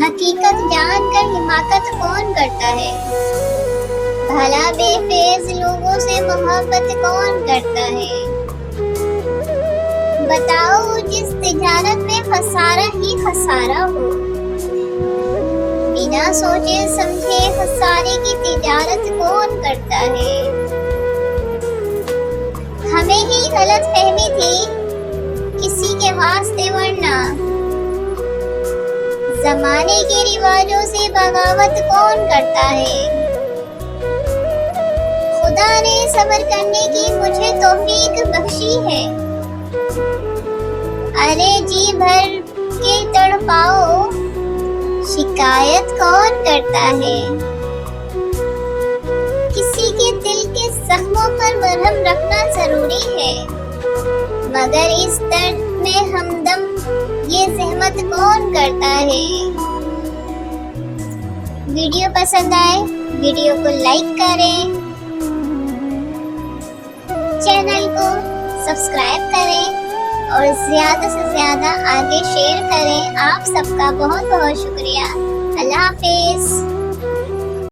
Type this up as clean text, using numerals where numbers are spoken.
حقیقت جان کر حماقت کون کرتا ہے؟ بھلا بے فیض لوگوں سے محبت کون کرتا ہے؟ بتاؤ جس تجارت میں خسارہ ہی خسارہ ہو، بنا سوچے سمجھے خسارے کی تجارت کون کرتا ہے؟ ہمیں ہی غلط فہمی تھی کسی کے واسطے، ورنہ زمانے کے رواجوں سے بغاوت کون کرتا ہے؟ خدا نے صبر کرنے کی مجھے توفیق بخشی ہے، ارے جی بھر کے تڑپاؤ، شکایت کون کرتا ہے؟ کسی کے دل کے زخموں پر مرہم رکھنا ضروری ہے، مگر اس درد میں ہمدم یہ زحمت کون کرتا ہے؟ ویڈیو پسند آئے ویڈیو کو لائک کریں، چینل کو سبسکرائب کریں اور زیادہ سے زیادہ آگے شیئر کریں۔ آپ سب کا بہت بہت شکریہ۔ اللہ حافظ۔